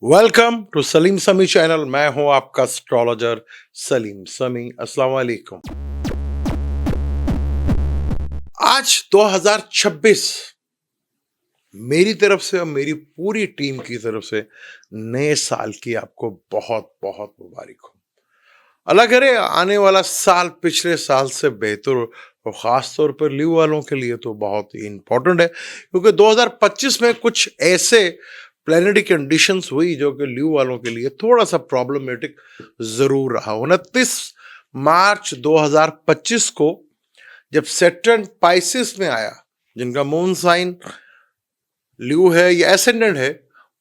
Welcome to Salim समी channel. मैं हूं आपका एस्ट्रोलॉजर सलीम समी। अस्सलाम वालेकुम। आज 2026 मेरी तरफ से और मेरी पूरी टीम की तरफ से नए साल की आपको बहुत बहुत मुबारक हो। अल्लाह करे आने वाला साल पिछले साल से बेहतर हो, और ख़ास तौर पर लीव वालों के लिए तो बहुत ही इम्पोर्टेंट है, क्योंकि 2025 में कुछ ऐसे प्लैनेटरी कंडीशंस हुई जो कि लीव वालों के लिए थोड़ा सा प्रॉब्लमेटिक ज़रूर रहा। 29 मार्च 2025 को जब सैटर्न पाइसिस में आया, जिनका मून साइन ल्यू है या एसेंडेंट है,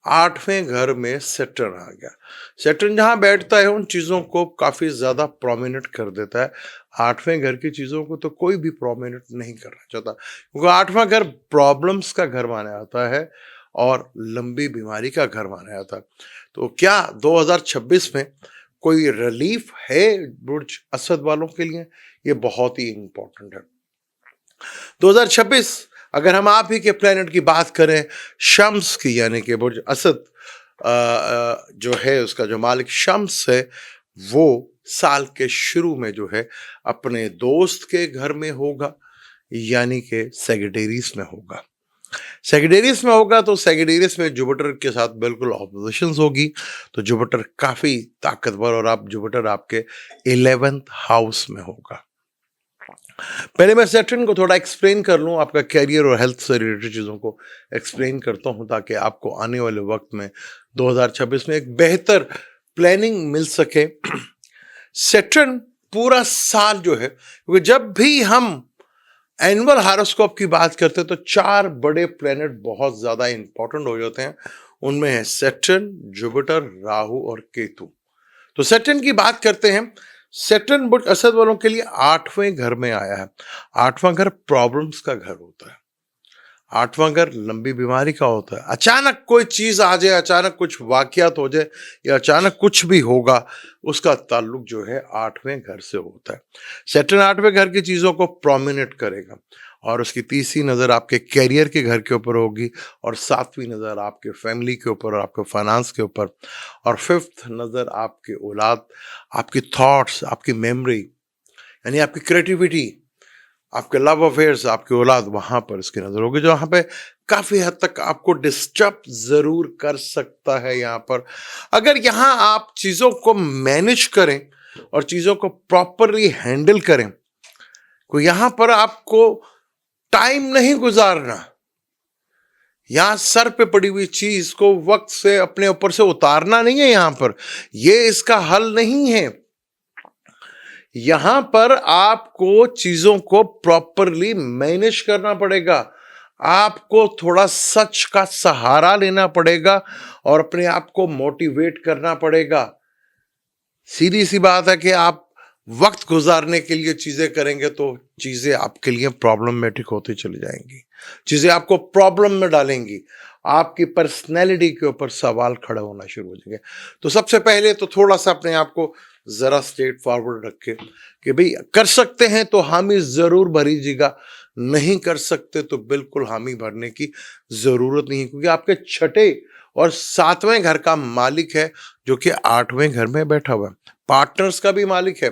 8वें घर में सैटर्न आ गया। सैटर्न जहां बैठता है उन चीजों को काफी ज्यादा प्रोमिनेंट कर देता है। 8वें घर की चीजों को तो कोई भी प्रोमिनेंट नहीं करना चाहता, क्योंकि 8वां घर प्रॉब्लम्स का घर माना जाता है और लंबी बीमारी का घर माना जाता है। तो क्या 2026 में कोई रिलीफ है बुर्ज असद वालों के लिए? ये बहुत ही इंपॉर्टेंट है। 2026 अगर हम आप ही के प्लेनेट की बात करें, शम्स की, यानी कि बुर्ज असद जो है उसका जो मालिक शम्स है, वो साल के शुरू में जो है अपने दोस्त के घर में होगा, यानी कि सेगिटेरियस में होगा। सेगिटेरियस में होगा तो सेगिटेरियस में जुपिटर के साथ बिल्कुल ऑपोजिशंस होगी। तो जुपिटर काफी ताकतवर, और आप जुपिटर आपके 11th हाउस में होगा। पहले मैं सैटर्न को थोड़ा एक्सप्लेन कर लूँ, आपका कैरियर और हेल्थ से रिलेटेड चीज़ों को एक्सप्लेन करता हूँ, ताकि आपको आने वाले वक्त में 2026 में एक बेहतर प्लानिंग मिल सके। सैटर्न पूरा साल जो है, क्योंकि जब भी हम एनुअल हारोस्कोप की बात करते हैं तो 4 बड़े प्लेनेट बहुत ज़्यादा इंपॉर्टेंट हो जाते हैं। उनमें है सैटर्न, जुपिटर, राहु और केतु। तो सैटर्न की बात करते हैं। सैटर्न बुर्ज असद वालों के लिए 8वें घर में आया है। 8वां घर प्रॉब्लम्स का घर होता है। 8वां घर लंबी बीमारी का होता है। अचानक कोई चीज आ जाए, अचानक कुछ वाकयात हो जाए, या अचानक कुछ भी होगा, उसका ताल्लुक जो है 8वें घर से होता है। सैटर्न 8वें घर की चीजों को प्रोमिनेट करेगा, और उसकी तीसरी नजर आपके कैरियर के घर के ऊपर होगी, और 7वीं नजर आपके फैमिली के ऊपर और आपके फाइनेंस के ऊपर, और 5th नजर आपके औलाद, आपकी थॉट्स, आपकी मेमोरी, यानी आपकी क्रिएटिविटी, आपके लव अफेयर्स, आपकी औलाद, वहां पर इसकी नजर होगी, जो वहां पे काफी हद तक आपको डिस्टर्ब जरूर कर सकता है। यहाँ पर अगर यहाँ आप चीजों को मैनेज करें और चीजों को प्रॉपरली हैंडल करें, तो यहाँ पर आपको टाइम नहीं गुजारना। यहां सर पे पड़ी हुई चीज को वक्त से अपने ऊपर से उतारना नहीं है। यहां पर ये इसका हल नहीं है। यहां पर आपको चीजों को प्रॉपरली मैनेज करना पड़ेगा। आपको थोड़ा सच का सहारा लेना पड़ेगा और अपने आप को मोटिवेट करना पड़ेगा। सीधी सी बात है कि आप वक्त गुजारने के लिए चीजें करेंगे तो चीजें आपके लिए प्रॉब्लमेटिक होती चली जाएंगी, चीजें आपको प्रॉब्लम में डालेंगी, आपकी पर्सनैलिटी के ऊपर सवाल खड़े होना शुरू हो जाएंगे। तो सबसे पहले तो थोड़ा सा अपने आप को जरा स्ट्रेट फॉरवर्ड रखें कि भाई कर सकते हैं तो हामी जरूर भरीजिएगा, नहीं कर सकते तो बिल्कुल हामी भरने की जरूरत नहीं है, क्योंकि आपके छठे और 7वें घर का मालिक है, जो कि 8वें घर में बैठा हुआ है। पार्टनर्स का भी मालिक है।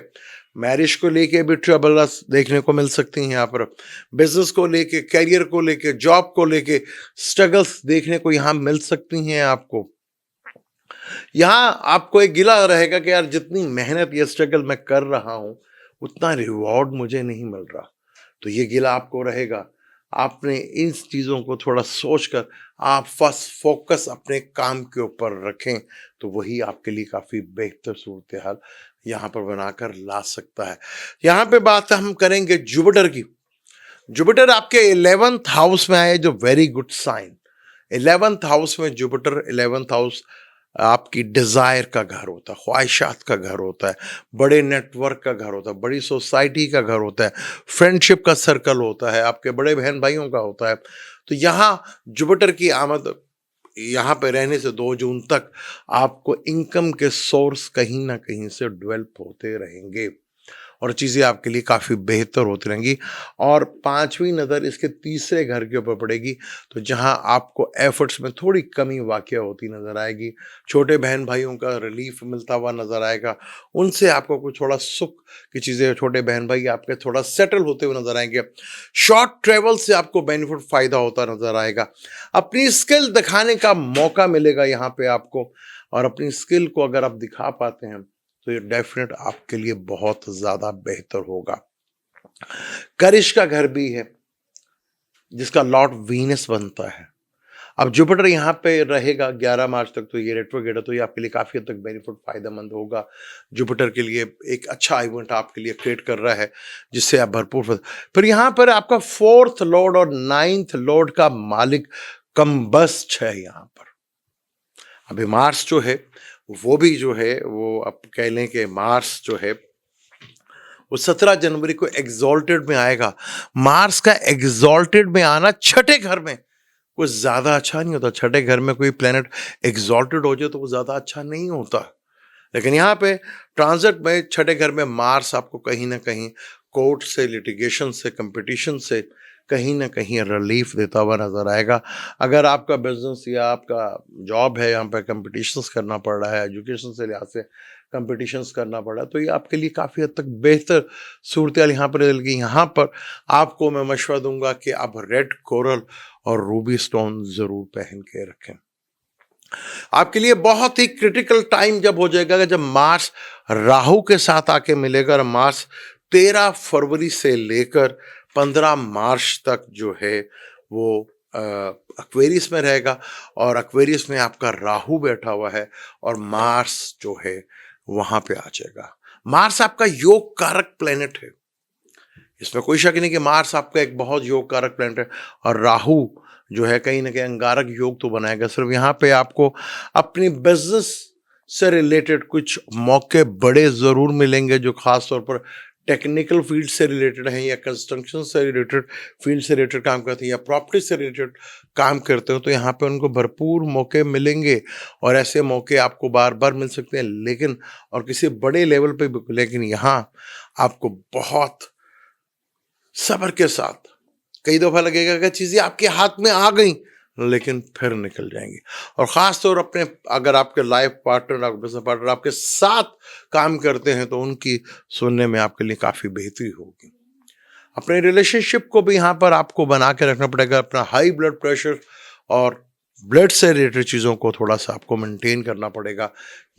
मैरिज को लेके भी ट्रबल्स देखने को मिल सकती हैं यहाँ पर। बिजनेस को लेके, कैरियर को लेके, जॉब को लेके स्ट्रगल्स देखने को यहाँ मिल सकती हैं आपको। यहाँ आपको एक गिला रहेगा कि यार जितनी मेहनत या स्ट्रगल मैं कर रहा हूँ, उतना रिवॉर्ड मुझे नहीं मिल रहा। तो ये गिला आपको रहेगा। आपने इन चीज़ों को थोड़ा सोचकर आप फर्स्ट फोकस अपने काम के ऊपर रखें, तो वही आपके लिए काफ़ी बेहतर सूरत हाल यहाँ पर बनाकर ला सकता है। यहाँ पे बात हम करेंगे जुपिटर की। जुपिटर आपके 11th हाउस में आए, जो very good sign. 11th house में जुपिटर, 11th हाउस आपकी डिजायर का घर होता है, ख्वाहिशात का घर होता है, बड़े नेटवर्क का घर होता है, बड़ी सोसाइटी का घर होता है, फ्रेंडशिप का सर्कल होता है, आपके बड़े बहन भाइयों का होता है। तो यहाँ जुपिटर की आमद यहाँ पे रहने से 2 जून तक आपको इनकम के सोर्स कहीं ना कहीं से डेवलप होते रहेंगे। और चीज़ें आपके लिए काफ़ी बेहतर होती रहेंगी। और पाँचवीं नज़र इसके तीसरे घर के ऊपर पड़ेगी, तो जहाँ आपको एफर्ट्स में थोड़ी कमी वाक़या होती नज़र आएगी। छोटे बहन भाइयों का रिलीफ मिलता हुआ नज़र आएगा, उनसे आपको कुछ थोड़ा सुख की चीज़ें, छोटे बहन भाई आपके थोड़ा सेटल होते हुए नज़र आएंगे। शॉर्ट ट्रैवल से आपको बेनिफिट फ़ायदा होता नज़र आएगा। अपनी स्किल दिखाने का मौका मिलेगा यहाँ पे आपको, और अपनी स्किल को अगर आप दिखा पाते हैं तो ये डेफिनेट आपके लिए बहुत ज़्यादा बेहतर होगा। करिश का घर भी है जिसका लॉर्ड वीनस बनता है। अब जुपिटर यहाँ पे रहेगा 11 मार्च तक, तो ये रेट्रोगेट है, तो ये आपके लिए काफ़ी हद तक बेनिफिट फायदेमंद होगा। जुपिटर के लिए एक अच्छा इवेंट आपके लिए क्रिएट कर रहा है जिससे आप भरपूर फिर यहाँ पर आपका फोर्थ लॉर्ड और नाइन्थ लॉर्ड का मालिक कम्बस्ट है यहाँ पर। अभी मार्स जो है वो भी जो है वो आप कह लें कि मार्स जो है वो 17 जनवरी को एग्जॉल्टेड में आएगा। मार्स का एग्जॉल्टेड में आना छठे घर में कुछ ज़्यादा अच्छा नहीं होता। छठे घर में कोई प्लेनेट एग्जॉल्टेड हो जाए तो वो ज़्यादा अच्छा नहीं होता, लेकिन यहाँ पे ट्रांजिट में छठे घर में मार्स आपको कहीं ना कहीं कोर्ट से, लिटिगेशन से, कंपटीशन से कहीं ना कहीं रिलीफ देता हुआ नजर आएगा। अगर आपका बिजनेस या आपका जॉब है, यहाँ पे कंपटीशंस करना पड़ रहा है, एजुकेशन से लिहाज से कंपटीशंस करना पड़ रहा है, तो ये आपके लिए काफ़ी हद तक बेहतर सूरत यहाँ पर रहेगी। यहाँ पर आपको मैं मशवरा दूंगा कि आप रेड कोरल और रूबी स्टोन ज़रूर पहन के रखें। आपके लिए बहुत ही क्रिटिकल टाइम जब हो जाएगा जब मार्स राहु के साथ आके मिलेगा। और मार्स 13 फरवरी से लेकर 15 मार्च तक जो है वो एक्वेरियस में रहेगा, और एक्वेरियस में आपका राहु बैठा हुआ है और मार्स जो है वहां पे आ जाएगा। मार्स आपका योग कारक प्लेनेट है, इसमें कोई शक नहीं कि मार्स आपका एक बहुत योग कारक प्लेनेट है। और राहु जो है कहीं ना कहीं अंगारक योग तो बनाएगा। सिर्फ यहाँ पे आपको अपनी बिजनेस से रिलेटेड कुछ मौके बड़े ज़रूर मिलेंगे जो खास तौर पर टेक्निकल फील्ड से रिलेटेड हैं, या कंस्ट्रक्शन से रिलेटेड फील्ड से रिलेटेड काम करते हैं, या प्रॉपर्टी से रिलेटेड काम करते हो, तो यहाँ पे उनको भरपूर मौके मिलेंगे। और ऐसे मौके आपको बार बार मिल सकते हैं, लेकिन और किसी बड़े लेवल पे भी, लेकिन यहाँ आपको बहुत सब्र के साथ, कई दफ़ा लगेगा कि चीज़ें आपके हाथ में आ गई लेकिन फिर निकल जाएंगी। और ख़ास तौर अपने, अगर आपके लाइफ पार्टनर, आपके बिजनेस पार्टनर आपके साथ काम करते हैं तो उनकी सुनने में आपके लिए काफ़ी बेहतरी होगी। अपने रिलेशनशिप को भी यहाँ पर आपको बना के रखना पड़ेगा। अपना हाई ब्लड प्रेशर और ब्लड से रिलेटेड चीज़ों को थोड़ा सा आपको मेंटेन करना पड़ेगा।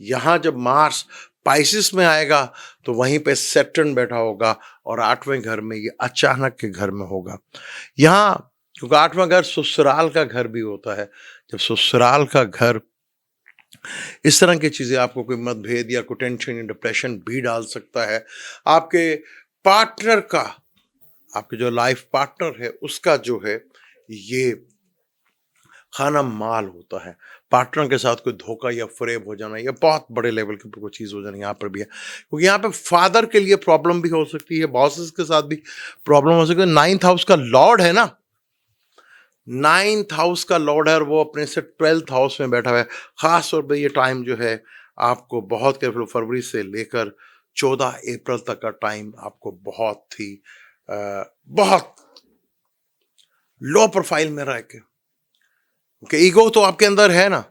यहाँ जब मार्स पाइसिस में आएगा तो वहीं पे सैटर्न बैठा होगा, और 8वें घर में, ये अचानक के घर में होगा। यहाँ क्योंकि 8वां घर ससुराल का घर भी होता है, जब ससुराल का घर इस तरह की चीज़ें, आपको कोई मतभेद या कोई टेंशन या डिप्रेशन भी डाल सकता है। आपके पार्टनर का, आपके जो लाइफ पार्टनर है उसका जो है ये खाना माल होता है। पार्टनर के साथ कोई धोखा या फरेब हो जाना, या बहुत बड़े लेवल की कोई चीज़ हो जाना यहाँ पर भी है, क्योंकि यहाँ पे फादर के लिए प्रॉब्लम भी हो सकती है, बॉसेस के साथ भी प्रॉब्लम हो सकती है। 9th हाउस का लॉर्ड है ना, 9th हाउस का लॉर्ड है और वो अपने से 12th हाउस में बैठा हुआ है। खास तौर पर ये टाइम जो है आपको बहुत केयरफुल, फरवरी से लेकर 14 अप्रैल तक का टाइम आपको बहुत ही बहुत लो प्रोफाइल में रह के, कि ईगो तो आपके अंदर है ना,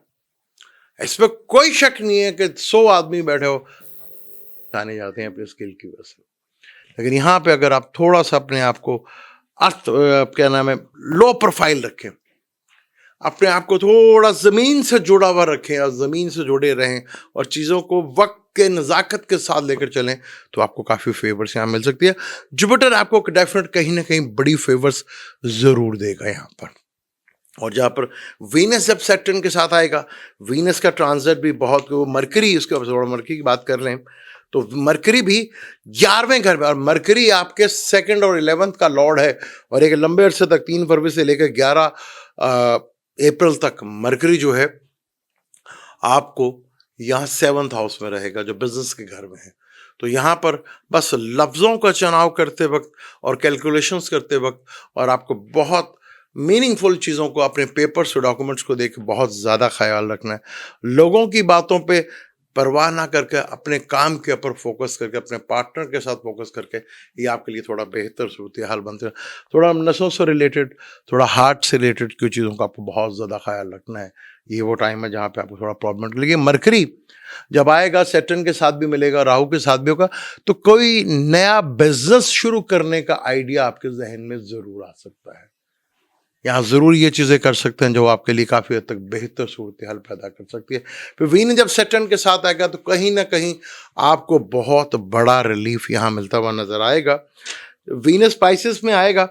इसमें कोई शक नहीं है कि 100 आदमी बैठे हो जाने जाते हैं अपने स्किल की वजह से, लेकिन यहाँ पे अगर आप थोड़ा सा अपने आप को क्या नाम है, लो प्रोफाइल रखें, अपने आप को थोड़ा ज़मीन से जुड़ा हुआ रखें और ज़मीन से जुड़े रहें और चीज़ों को वक्त के नज़ाकत के साथ लेकर चलें, तो आपको काफ़ी फेवर्स यहाँ मिल सकती है। जुपिटर आपको डेफिनेट कहीं ना कहीं बड़ी फेवर्स ज़रूर देगा यहाँ पर। और जहाँ पर वीनस जब सैटर्न के साथ आएगा, वीनस का ट्रांजिट भी बहुत, मरकरी, उसके ऊपर मरकरी की बात कर लें तो मरकरी भी 11वें घर में, और मरकरी आपके 2nd और 11th का लॉर्ड है, और एक लंबे अरसे तक 3 फरवरी से लेकर 11 अप्रैल तक मरकरी जो है आपको यहाँ 7th हाउस में रहेगा जो बिजनेस के घर में है। तो यहाँ पर बस लफ्ज़ों का चुनाव करते वक्त और कैलकुलेशंस करते वक्त, और आपको बहुत मीनिंगफुल चीज़ों को, अपने पेपर्स और डॉक्यूमेंट्स को देख बहुत ज़्यादा ख्याल रखना है। लोगों की बातों पे परवाह ना करके अपने काम के ऊपर फोकस करके अपने पार्टनर के साथ फोकस करके ये आपके लिए थोड़ा बेहतर सूरत हाल बनते हैं। थोड़ा नसों से रिलेटेड, थोड़ा हार्ट से रिलेटेड कुछ चीज़ों का आपको बहुत ज़्यादा ख्याल रखना है। ये वो टाइम है जहाँ पे आपको थोड़ा प्रॉब्लम, लेकिन मरकरी जब आएगा सैटर्न के साथ भी मिलेगा, राहु के साथ भी होगा, तो कोई नया बिजनेस शुरू करने का आइडिया आपके जहन में ज़रूर आ सकता है। यहाँ ज़रूर ये चीज़ें कर सकते हैं जो आपके लिए काफ़ी हद तक बेहतर सूरत हाल पैदा कर सकती है। फिर वीनस जब सैटर्न के साथ आएगा तो कहीं ना कहीं आपको बहुत बड़ा रिलीफ यहाँ मिलता हुआ नज़र आएगा। वीनस स्पाइसेस में आएगा,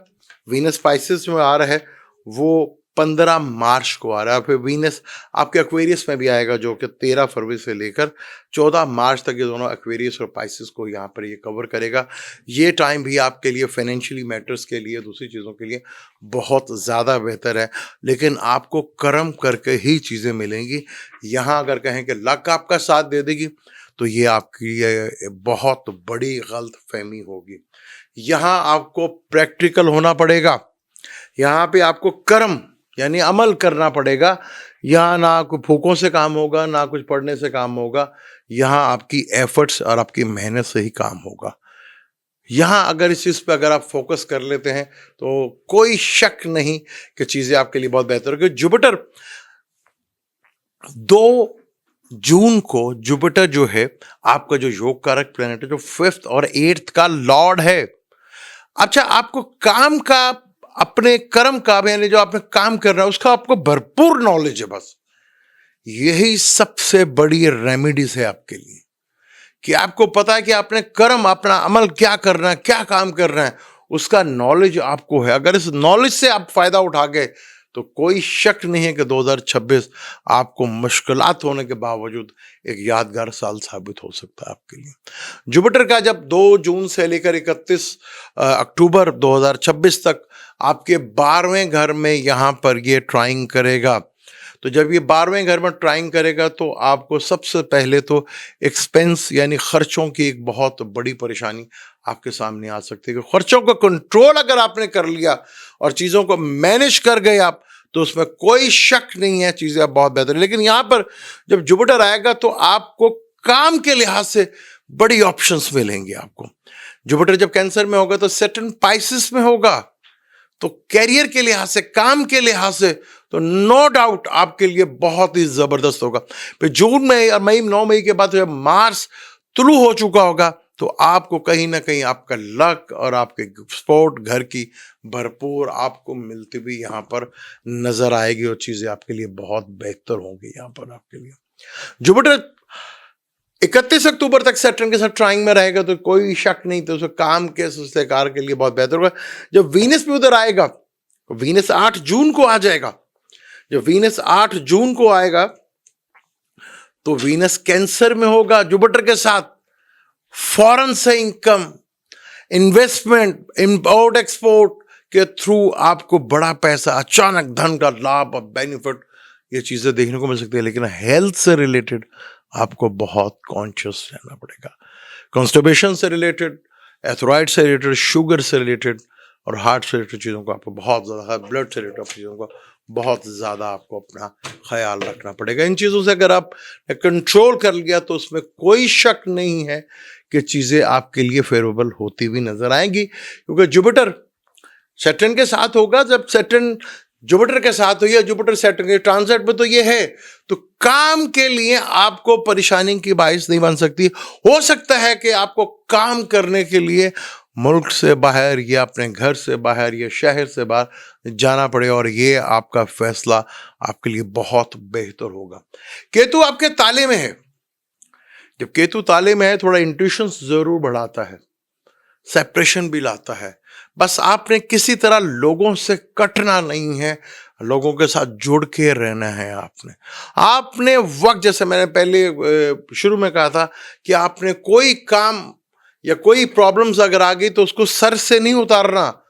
वीनस स्पाइसेस में आ रहा है वो 15 मार्च को आ रहा है। फिर वीनस आपके एक्वेरियस में भी आएगा जो कि 13 फरवरी से लेकर 14 मार्च तक ये दोनों एक्वेरियस और पाइसेस को यहाँ पर ये कवर करेगा। ये टाइम भी आपके लिए फाइनेंशियली मैटर्स के लिए, दूसरी चीज़ों के लिए बहुत ज़्यादा बेहतर है, लेकिन आपको कर्म करके ही चीज़ें मिलेंगी। यहाँ अगर कहें कि लक आपका साथ दे देगी तो ये आपकी ये बहुत बड़ी गलत फहमी होगी। यहाँ आपको प्रैक्टिकल होना पड़ेगा, यहाँ पे आपको कर्म यानी अमल करना पड़ेगा। यहाँ ना कुछ फूकों से काम होगा, ना कुछ पढ़ने से काम होगा, यहाँ आपकी एफर्ट्स और आपकी मेहनत से ही काम होगा। यहाँ अगर इस चीज़ पे अगर आप फोकस कर लेते हैं तो कोई शक नहीं कि चीज़ें आपके लिए बहुत बेहतर होगी। जुपिटर 2 जून को जुपिटर जो है आपका जो योग कारक प्लैनेट है, जो 5th और 8th का लॉर्ड है। अच्छा, आपको काम का, अपने कर्म का, यानी जो आपने काम कर रहा है उसका आपको भरपूर नॉलेज है। बस यही सबसे बड़ी रेमेडीज है आपके लिए कि आपको पता है कि आपने कर्म, अपना अमल क्या करना है, क्या काम करना है, उसका नॉलेज आपको है। अगर इस नॉलेज से आप फायदा उठा गए तो कोई शक नहीं है कि 2026 आपको मुश्किलात होने के बावजूद एक यादगार साल साबित हो सकता है आपके लिए। जुपिटर का जब 2 जून से लेकर 31 अक्टूबर 2026 तक आपके 12वें घर में यहाँ पर ये ट्राइंग करेगा, तो जब ये 12वें घर में ट्राइंग करेगा तो आपको सबसे पहले तो एक्सपेंस यानी खर्चों की एक बहुत बड़ी परेशानी आपके सामने आ सकती है। कि खर्चों का कंट्रोल अगर आपने कर लिया और चीज़ों को मैनेज कर गए आप, तो उसमें कोई शक नहीं है चीज़ें बहुत बेहतर है। लेकिन यहाँ पर जब जुपिटर आएगा तो आपको काम के लिहाज से बड़ी ऑप्शंस मिलेंगे आपको। जुपिटर जब कैंसर में होगा तो सैटर्न पाइसेस में होगा, तो कैरियर के लिहाज से, काम के लिहाज से तो नो डाउट आपके लिए बहुत ही जबरदस्त होगा। फिर जून में और मई, 9 मई के बाद जब मार्स तुलू हो चुका होगा तो आपको कहीं ना कहीं आपका लक और आपके सपोर्ट घर की भरपूर आपको मिलती भी यहाँ पर नजर आएगी और चीजें आपके लिए बहुत बेहतर होंगी। यहाँ पर आपके लिए जुपिटर 31 अक्टूबर तक सैटर्न के साथ ट्राइंग में रहेगा, तो कोई शक नहीं, तो उसके काम के सस्तेकार के लिए बहुत बेहतर होगा। जब वीनस भी उधर आएगा, वीनस 8 जून को आ जाएगा। जब वीनस 8 जून को आएगा तो वीनस कैंसर में होगा जुपिटर के साथ। फॉरेन से इनकम, इन्वेस्टमेंट, इंपोर्ट एक्सपोर्ट के थ्रू आपको बड़ा पैसा, अचानक धन का लाभ और बेनिफिट, ये चीजें देखने को मिल सकती है। लेकिन हेल्थ से रिलेटेड आपको बहुत कॉन्शियस रहना पड़ेगा। कॉन्स्टिपेशन से रिलेटेड, एथराइड से रिलेटेड, शुगर से रिलेटेड और हार्ट से रिलेटेड चीज़ों को आपको बहुत ज़्यादा, ब्लड से रिलेटेड चीज़ों को बहुत ज़्यादा आपको अपना ख्याल रखना पड़ेगा। इन चीज़ों से अगर आप कंट्रोल कर लिया तो उसमें कोई शक नहीं है कि चीज़ें आपके लिए फेवरेबल होती हुई नजर आएंगी। क्योंकि जुपिटर सैटर्न के साथ होगा, जब सैटर्न जुपिटर के साथ हुई है, जुपिटर सैटर्न के ट्रांजिट में, तो ये है तो काम के लिए आपको परेशानी की बाइस नहीं बन सकती। हो सकता है कि आपको काम करने के लिए मुल्क से बाहर या अपने घर से बाहर या शहर से बाहर जाना पड़े, और ये आपका फैसला आपके लिए बहुत बेहतर होगा। केतु आपके ताले में है। जब केतु ताले में है थोड़ा इंट्यूशन जरूर बढ़ाता है, सेपरेशन भी लाता है। बस आपने किसी तरह लोगों से कटना नहीं है, लोगों के साथ जुड़ के रहना है। आपने वक्त, जैसे मैंने पहले शुरू में कहा था कि आपने कोई काम या कोई प्रॉब्लम्स अगर आ गई तो उसको सर से नहीं उतारना,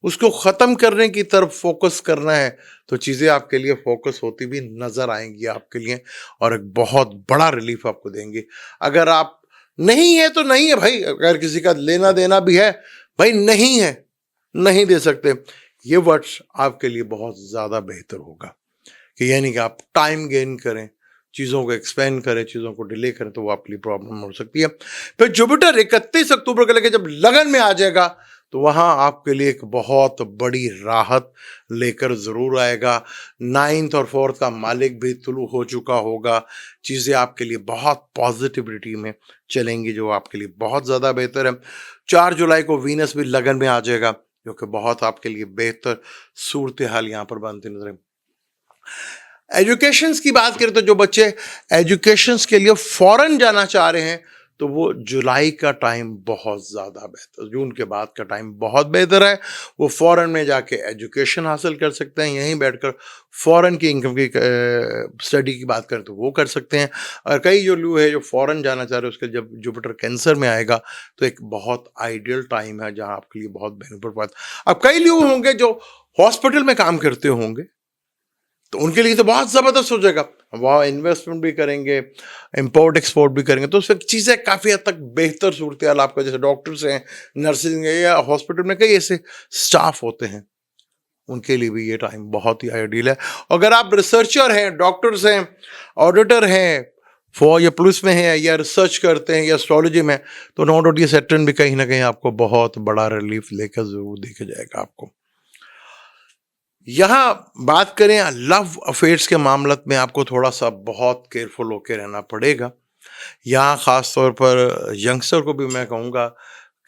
उसको खत्म करने की तरफ फोकस करना है। तो चीजें आपके लिए फोकस होती भी नजर आएंगी आपके लिए, और एक बहुत बड़ा रिलीफ आपको देंगे। अगर आप नहीं है तो नहीं है भाई, अगर किसी का लेना देना भी है भाई, नहीं है, नहीं दे सकते, ये वर्ड्स आपके लिए बहुत ज्यादा बेहतर होगा। कि यानी कि आप टाइम गेन करें, चीज़ों को एक्सपेंड करें, चीज़ों को डिले करें, तो वो आपके लिए प्रॉब्लम हो सकती है। फिर जुपिटर 31 अक्टूबर को लेकर जब लगन में आ जाएगा, तो वहाँ आपके लिए एक बहुत बड़ी राहत लेकर ज़रूर आएगा। 9th और 4th का मालिक भी तुलु हो चुका होगा। चीज़ें आपके लिए बहुत पॉजिटिविटी में चलेंगी, जो आपके लिए बहुत ज़्यादा बेहतर है। 4 जुलाई को वीनस भी लगन में आ जाएगा, जो कि बहुत आपके लिए बेहतर सूरत हाल यहाँ पर बनती नजर है। एजुकेशंस की बात करें तो जो बच्चे एजुकेशंस के लिए फॉरेन जाना चाह रहे हैं, तो वो जुलाई का टाइम बहुत ज़्यादा बेहतर, जून के बाद का टाइम बहुत बेहतर है। वो फॉरेन में जाके एजुकेशन हासिल कर सकते हैं, यहीं बैठकर फॉरेन की इनकम की स्टडी की बात करें तो वो कर सकते हैं। और कई जो लोग है जो फॉरेन जाना चाह रहे हैं, उसके जब जुपिटर कैंसर में आएगा, तो एक बहुत आइडियल टाइम है जहाँ आपके लिए बहुत बेनिफिट पाता है। अब कई लोग होंगे जो हॉस्पिटल में काम करते होंगे, तो उनके लिए तो बहुत ज़बरदस्त हो जाएगा। वहाँ इन्वेस्टमेंट भी करेंगे, इंपोर्ट एक्सपोर्ट भी करेंगे, तो उससे चीज़ें काफ़ी हद तक बेहतर सूरत हाल आपका, जैसे डॉक्टर्स हैं, नर्सिंग है, या हॉस्पिटल में कई ऐसे स्टाफ होते हैं, उनके लिए भी ये टाइम बहुत ही आइडियल है। अगर आप रिसर्चर हैं, डॉक्टर्स हैं, ऑडिटर हैं, फॉर या पुलिस में हैं, या रिसर्च करते हैं, या एस्ट्रोलॉजी में, तो नो डाउट ये सैटर्न भी कहीं ना कहीं आपको बहुत बड़ा रिलीफ लेकर ज़रूर देखा जाएगा आपको। यहाँ बात करें लव अफेयर्स के मामले में, आपको थोड़ा सा बहुत केयरफुल होकर रहना पड़ेगा। यहाँ ख़ास तौर पर यंगस्टर को भी मैं कहूँगा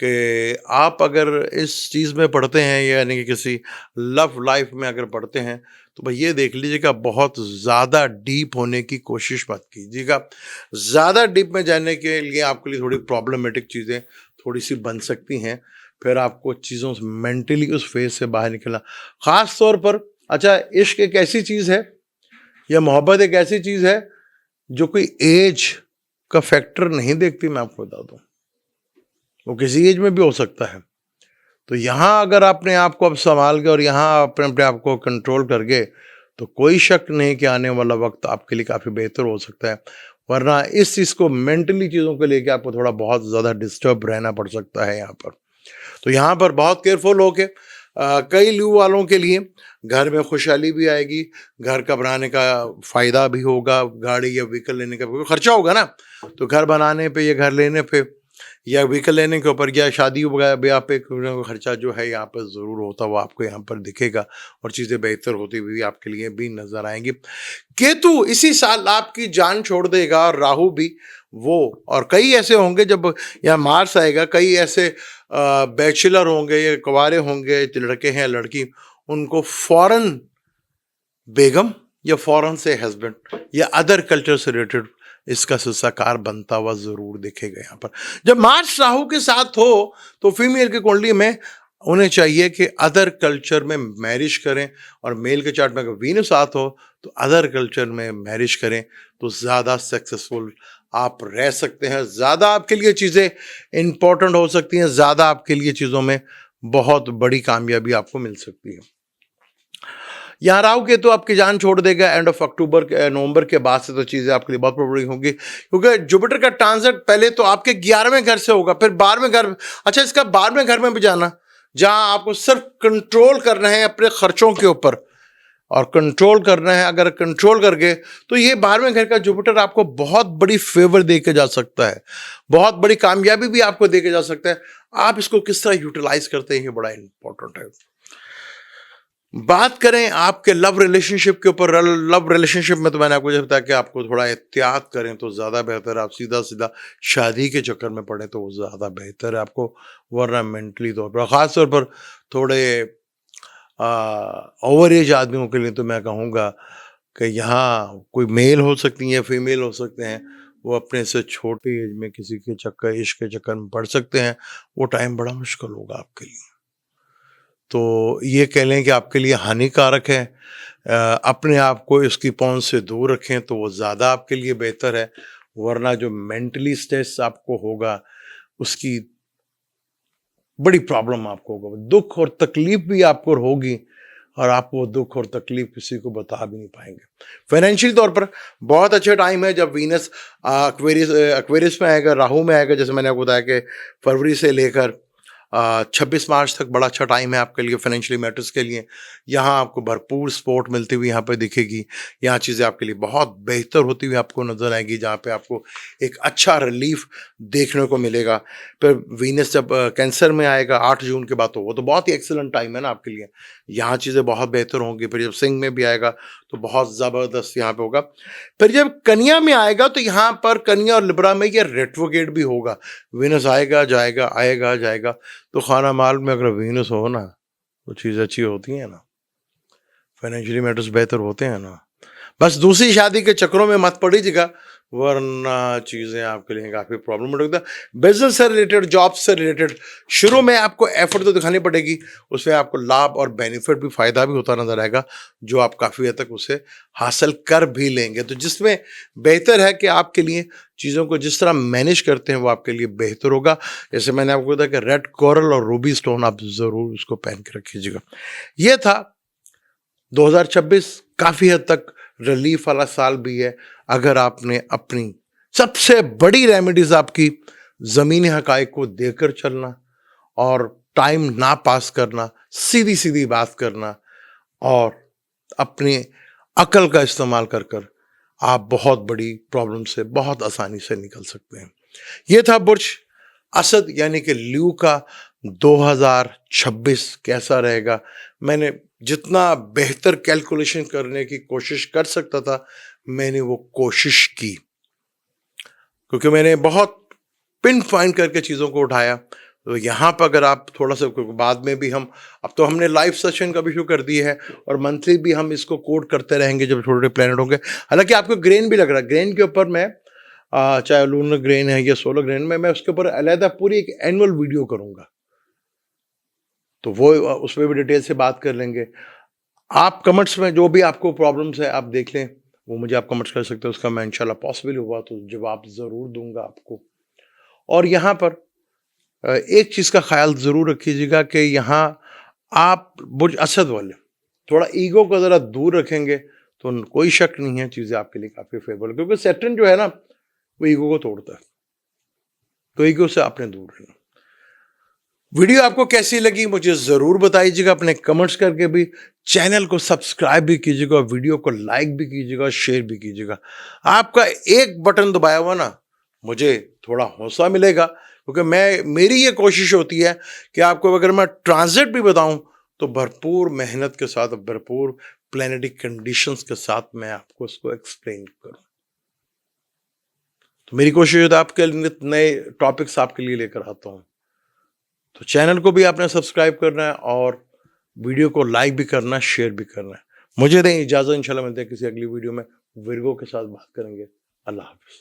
कि आप अगर इस चीज़ में पढ़ते हैं, यानी कि किसी लव लाइफ में अगर पढ़ते हैं, तो भाई ये देख लीजिएगा बहुत ज़्यादा डीप होने की कोशिश मत कीजिएगा। ज़्यादा डीप में जाने के लिए आपके लिए थोड़ी प्रॉब्लमेटिक चीज़ें थोड़ी सी बन सकती हैं। फिर आपको चीज़ों से मेंटली उस फेज से बाहर निकलना, ख़ास तौर पर अच्छा इश्क एक ऐसी चीज़ है, या मोहब्बत एक ऐसी चीज़ है जो कोई एज का फैक्टर नहीं देखती। मैं आपको बता दूं, वो किसी एज में भी हो सकता है। तो यहाँ अगर अपने आप को अब संभाल के और यहाँ अपने आप को कंट्रोल कर गए, तो कोई शक नहीं कि आने वाला वक्त आपके लिए काफ़ी बेहतर हो सकता है। वरना इस चीज़ को मेंटली चीज़ों को लेके आपको थोड़ा बहुत ज़्यादा डिस्टर्ब रहना पड़ सकता है यहाँ पर। तो यहाँ पर बहुत केयरफुल होके कई लू वालों के लिए घर में खुशहाली भी आएगी, घर का बनाने का फ़ायदा भी होगा, गाड़ी या व्हीकल लेने का खर्चा होगा ना, तो घर बनाने पे या घर लेने पे या व्हीकल लेने के ऊपर या शादी वगैरह ब्याह पे खर्चा जो है यहाँ पर ज़रूर होता हुआ आपको यहाँ पर दिखेगा, और चीज़ें बेहतर होती हुई आपके लिए भी नज़र आएंगी। केतु इसी साल आपकी जान छोड़ देगा, और राहु भी वो, और कई ऐसे होंगे जब यहाँ मार्स आएगा, कई ऐसे बैचलर होंगे या कुंवारे होंगे, लड़के हैं लड़की, उनको फॉरेन बेगम या फॉरेन से हस्बैंड या अदर कल्चर से रिलेटेड इसका साकार बनता हुआ जरूर दिखेगा। यहाँ पर जब मार्च राहु के साथ हो, तो फीमेल की कुंडली में उन्हें चाहिए कि अदर कल्चर में मैरिज करें, और मेल के चार्ट में अगर वीनस साथ हो तो अदर कल्चर में मैरिज करें, तो ज़्यादा सक्सेसफुल आप रह सकते हैं, ज़्यादा आपके लिए चीज़ें इंपॉर्टेंट हो सकती हैं, ज़्यादा आपके लिए चीज़ों में बहुत बड़ी कामयाबी आपको मिल सकती है। यहाँ राहु केतु आपकी जान छोड़ देगा एंड ऑफ अक्टूबर नवंबर के बाद से, तो चीज़ें आपके लिए बहुत प्रॉब्लम होंगी, क्योंकि जुपिटर का ट्रांजिट पहले तो आपके 11वें घर से होगा, फिर 12वें घर। अच्छा, इसका 12वें घर में भी जाना, जहाँ आपको सिर्फ कंट्रोल करना है अपने खर्चों के ऊपर, और कंट्रोल करना है। अगर कंट्रोल कर गए तो ये 12वें घर का जुपिटर आपको बहुत बड़ी फेवर दे के जा सकता है, बहुत बड़ी कामयाबी भी आपको दे के जा सकता है। आप इसको किस तरह यूटिलाइज करते हैं, ये बड़ा इंपॉर्टेंट है। बात करें आपके लव रिलेशनशिप के ऊपर, लव रिलेशनशिप में तो मैंने आपको जब बताया कि आपको थोड़ा एहतियात करें तो ज़्यादा बेहतर है। आप सीधा सीधा शादी के चक्कर में पड़े तो वो ज़्यादा बेहतर है आपको, वरना मेंटली तौर पर, ख़ास तौर पर थोड़े ओवर एज आदमियों के लिए तो मैं कहूँगा कि यहाँ कोई मेल हो सकती है, फीमेल हो सकते हैं, वो अपने से छोटे एज में किसी के चक्कर, इश्क के चक्कर में पड़ सकते हैं। वो टाइम बड़ा मुश्किल होगा आपके लिए, तो ये कह लें कि आपके लिए हानिकारक है। अपने आप को इसकी पहुंच से दूर रखें तो वो ज़्यादा आपके लिए बेहतर है, वरना जो मेंटली स्ट्रेस आपको होगा उसकी बड़ी प्रॉब्लम आपको होगा, दुख और तकलीफ भी आपको होगी, और आप वो दुख और तकलीफ किसी को बता भी नहीं पाएंगे। फाइनेंशियल तौर पर बहुत अच्छा टाइम है जब वीनस एक्वेरियस में आएगा, राहु में आएगा, जैसे मैंने आपको बताया कि फरवरी से लेकर 26 मार्च तक बड़ा अच्छा टाइम है आपके लिए फाइनेंशियली मैटर्स के लिए। यहाँ आपको भरपूर सपोर्ट मिलती हुई यहाँ पे दिखेगी। यहाँ चीज़ें आपके लिए बहुत बेहतर होती हुई आपको नज़र आएंगी, जहाँ पे आपको एक अच्छा रिलीफ देखने को मिलेगा। फिर वीनस जब कैंसर में आएगा 8 जून के बाद, तो वो तो बहुत ही एक्सीलेंट टाइम है ना आपके लिए। यहाँ चीज़ें बहुत बेहतर होंगी। फिर जब सिंह में भी आएगा तो बहुत ज़बरदस्त यहाँ पे होगा। फिर जब कन्या में आएगा तो यहाँ पर कन्या और लिब्रा में ये रेट्रोगेट भी होगा। वीनस आएगा जाएगा, आएगा जाएगा। तो खाना माल में अगर वीनस हो ना, तो चीज़ अच्छी होती है ना, फाइनेंशियली मैटर्स बेहतर होते हैं ना। बस दूसरी शादी के चक्करों में मत पड़ीजिएगा, वरना चीज़ें आपके लिए काफ़ी प्रॉब्लम होता है। बिजनेस से रिलेटेड, जॉब से रिलेटेड शुरू में आपको एफर्ट तो दिखानी पड़ेगी, उसमें आपको लाभ और बेनिफिट भी, फ़ायदा भी होता नजर आएगा, जो आप काफ़ी हद तक उसे हासिल कर भी लेंगे। तो जिसमें बेहतर है कि आपके लिए चीज़ों को जिस तरह मैनेज करते हैं वो आपके लिए बेहतर होगा। जैसे मैंने आपको बताया कि रेड कोरल और रूबी स्टोन आप ज़रूर उसको पहन के रखिएगा। ये था 2026 काफ़ी हद तक रिलीफ वाला साल भी है, अगर आपने अपनी सबसे बड़ी रेमेडीज आपकी ज़मीनी हकाइक को देकर चलना और टाइम ना पास करना, सीधी सीधी बात करना और अपनी अकल का इस्तेमाल कर कर आप बहुत बड़ी प्रॉब्लम से बहुत आसानी से निकल सकते हैं। ये था बुर्ज असद यानी कि ल्यू का 2026 कैसा रहेगा। मैंने जितना बेहतर कैलकुलेशन करने की कोशिश कर सकता था, मैंने वो कोशिश की, क्योंकि मैंने बहुत पिन पॉइंट करके चीज़ों को उठाया। तो यहाँ पर अगर आप थोड़ा सा, बाद में भी हम, अब तो हमने लाइव सेशन का भी शुरू कर दिए है और मंथली भी हम इसको कोड करते रहेंगे जब छोटे छोटे प्लैनेट होंगे। हालांकि आपको ग्रेन भी लग रहा है, ग्रेन के ऊपर मैं चाहे लूनर ग्रेन है या सोलर ग्रेन में, मैं उसके ऊपर अलहदा पूरी एक एनुअल वीडियो करूँगा, तो वो उसमें भी डिटेल से बात कर लेंगे। आप कमेंट्स में जो भी आपको प्रॉब्लम्स है आप देख लें, वो मुझे आप कमेंट्स कर सकते हैं, उसका मैं इंशाल्लाह पॉसिबल हुआ तो जवाब ज़रूर दूंगा आपको। और यहाँ पर एक चीज़ का ख्याल ज़रूर रखिएगा कि यहाँ आप बुर्ज असद वाले थोड़ा ईगो को ज़रा दूर रखेंगे तो कोई शक नहीं है, चीज़ें आपके लिए काफ़ी फेवरेबल, क्योंकि सैटर्न जो है ना वो ईगो को तोड़ता है, तो ईगो से आपने दूर रहना। वीडियो आपको कैसी लगी मुझे ज़रूर बताइएगा अपने कमेंट्स करके भी। चैनल को सब्सक्राइब भी कीजिएगा, वीडियो को लाइक भी कीजिएगा, शेयर भी कीजिएगा। आपका एक बटन दबाया हुआ ना, मुझे थोड़ा हौसला मिलेगा, क्योंकि मेरी ये कोशिश होती है कि आपको अगर मैं ट्रांजिट भी बताऊं तो भरपूर मेहनत के साथ, भरपूर प्लैनेटिक कंडीशंस के साथ मैं आपको उसको एक्सप्लेन करूं। तो मेरी कोशिश होती है आपके नए टॉपिक्स आपके लिए लेकर आता हूं। तो चैनल को भी आपने सब्सक्राइब करना है और वीडियो को लाइक भी करना, शेयर भी करना है। मुझे दें इजाज़त, इंशाल्लाह मिलते हैं किसी अगली वीडियो में, विर्गो के साथ बात करेंगे। अल्लाह हाफ़िज़।